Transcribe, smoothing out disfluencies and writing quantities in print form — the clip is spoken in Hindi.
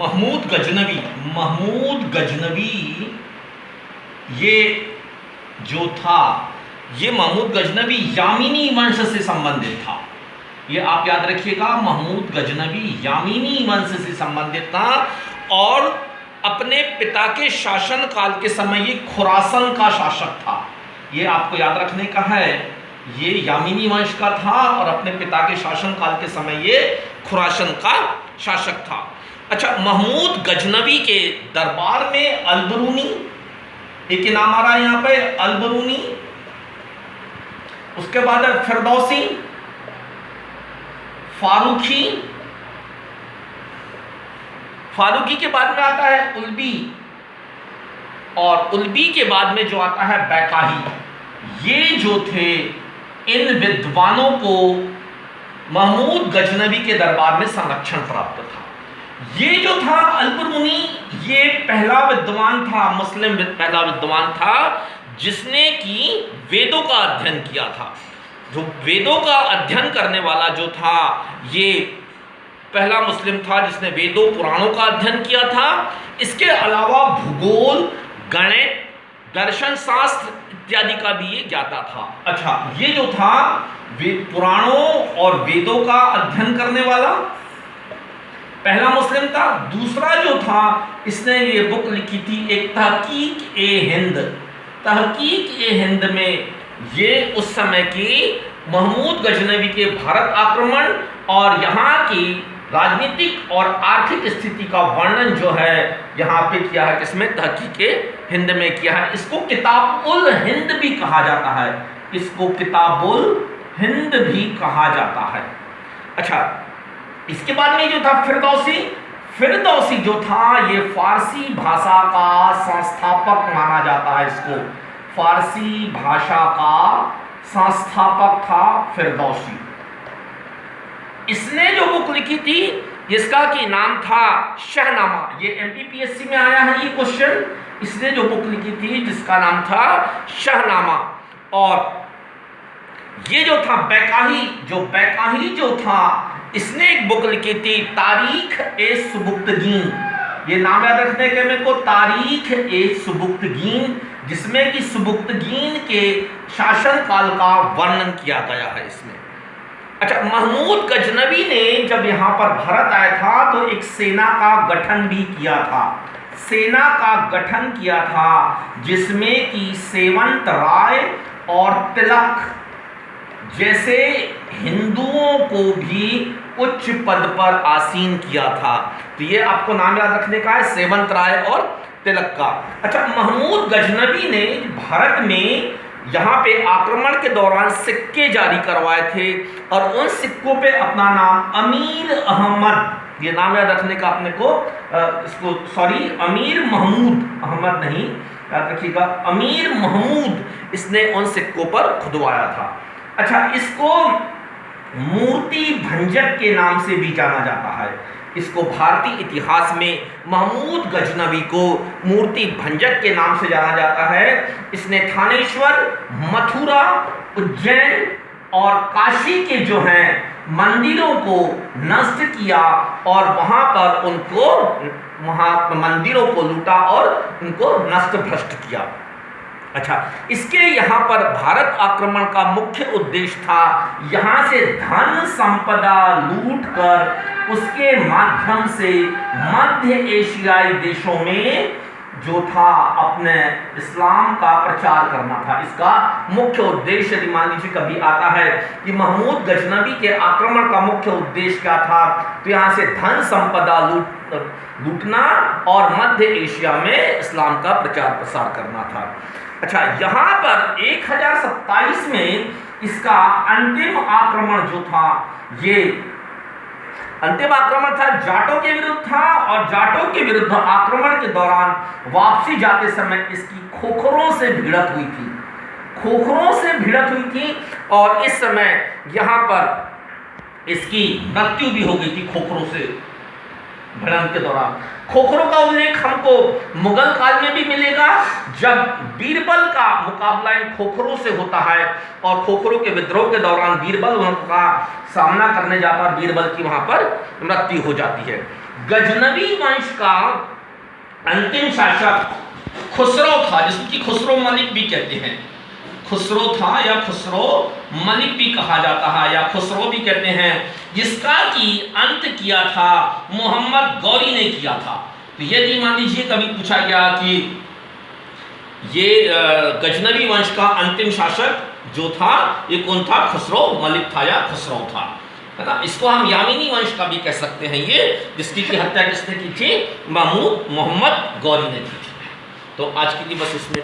महमूद गजनवी ये जो था, ये महमूद गजनवी यामीनी वंश से संबंधित था। ये आप याद रखिएगा, महमूद गजनवी यामीनी वंश से संबंधित था और अपने पिता के शासन काल के समय ये खुरासन का शासक था। ये आपको याद रखने का है, ये यामीनी वंश का था और अपने पिता के शासन काल के समय ये खुरासन का शासक था। अच्छा, महमूद गजनवी के दरबार में अलबरूनी, एक नाम आ रहा है यहाँ पे, अलबरूनी। उसके बाद है फिरदौसी, फारूकी, फारूकी के बाद में आता है उल्बी, और उल्बी के बाद में जो आता है बैकाही। ये जो थे, इन विद्वानों को महमूद गजनवी के दरबार में संरक्षण प्राप्त था। ये जो था अलबरूनी, ये पहला विद्वान था, मुस्लिम पहला विद्वान था जिसने कि वेदों का अध्ययन किया था। जो वेदों का अध्ययन करने वाला जो था, ये पहला मुस्लिम था जिसने वेदों पुराणों का अध्ययन किया था। इसके अलावा भूगोल, गणित, दर्शन शास्त्र इत्यादि का भी ये ज्ञाता था। अच्छा, ये जो था पुराणों और वेदों का अध्ययन करने वाला पहला मुस्लिम था। दूसरा जो था, इसने ये बुक लिखी थी, एक तहकीक ए हिंद। तहकीक ए हिंद में ये उस समय की महमूद गजनवी के भारत आक्रमण और यहाँ की राजनीतिक और आर्थिक स्थिति का वर्णन जो है यहाँ पे किया है। किसमें? तहकीक हिंद में किया है। इसको किताब उल हिंद भी कहा जाता है, इसको किताबुल हिंद भी कहा जाता है। अच्छा, इसके बाद में जो था फिरदौसी, फिरदौसी जो था ये फारसी भाषा का संस्थापक माना जाता है। इसको फारसी भाषा का संस्थापक था फिरदौसी। इसने जो बुक लिखी थी जिसका कि नाम था शहनामा, ये एमपीपीएससी में आया है ये क्वेश्चन। इसने जो बुक लिखी थी जिसका नाम था शहनामा, और ये जो था बैकाही जो था, इसने एक बुक लिखी थी तारीख ए सुबुक्तगीन। ये नाम याद रखने के मेरे को, तारीख ए सुबुक्तगीन, जिसमें कि सुबुक्तगीन के शासन काल का वर्णन किया गया है इसमें। अच्छा, महमूद गजनवी ने जब यहाँ पर भारत आया था तो एक सेना का गठन भी किया था। सेना का गठन किया था जिसमें कि सेवंत राय और तिलक जैसे हिंदुओं को भी उच्च पद पर आसीन किया था। तो ये आपको नाम याद रखने का है, सेवंत राय और तिलक का। अच्छा, महमूद गजनवी ने भारत में यहाँ पे आक्रमण के दौरान सिक्के जारी करवाए थे और उन सिक्कों पे अपना नाम अमीर अहमद, ये नाम याद रखने का अपने को, इसको सॉरी अमीर महमूद अहमद नहीं, याद रखिएगा अमीर महमूद, इसने उन सिक्कों पर खुदवाया था। अच्छा, इसको मूर्ति भंजक के नाम से भी जाना जाता है। इसको भारतीय इतिहास में महमूद गजनवी को मूर्ति भंजक के नाम से जाना जाता है। इसने थानेश्वर, मथुरा, उज्जैन और काशी के जो हैं मंदिरों को नष्ट किया और वहां मंदिरों को लूटा और उनको नष्ट भ्रष्ट किया। अच्छा, इसके यहाँ पर भारत आक्रमण का मुख्य उद्देश्य था यहाँ से धन संपदा लूट कर उसके माध्यम से मध्य एशियाई देशों में जो था अपने इस्लाम का प्रचार करना था। इसका मुख्य उद्देश्य, यदि मान लीजिए कभी आता है कि महमूद गजनवी के आक्रमण का मुख्य उद्देश्य क्या था, तो यहाँ से धन संपदा लूटना और मध्य एशिया में इस्लाम का प्रचार प्रसार करना था। अच्छा, यहाँ पर 1027 में इसका अंतिम आक्रमण जो था, ये अंतिम आक्रमण था जाटों के विरुद्ध था, और जाटों के विरुद्ध आक्रमण के दौरान वापसी जाते समय इसकी खोखरों से भिड़त हुई थी, खोखरों से भिड़त हुई थी, और इस समय यहाँ पर इसकी मृत्यु भी हो गई थी खोखरों से भिड़ंत के दौरान। खोखरों का उल्लेख हमको मुगल काल में भी मिलेगा, जब बीरबल का मुकाबला इन खोखरों से होता है और खोखरों के विद्रोह के दौरान बीरबल का सामना करने जाता है, बीरबल की वहां पर मृत्यु हो जाती है। गजनवी वंश का अंतिम शासक खुसरो था, जिसकी खुसरो मलिक भी कहते हैं। खुसरो था या खुसरो मलिक भी कहा जाता है या खुसरो भी कहते हैं, जिसका कि अंत किया था मोहम्मद गौरी ने किया था। तो यदि मान लीजिए कभी पूछा गया कि ये गजनवी वंश का अंतिम शासक जो था ये कौन था, खुसरो मलिक था या खुसरो था, है ना। इसको हम यामिनी वंश का भी कह सकते हैं, ये जिसकी की हत्या किसने की थी, महमूद मोहम्मद गौरी ने की थी। तो आज के लिए बस इसमें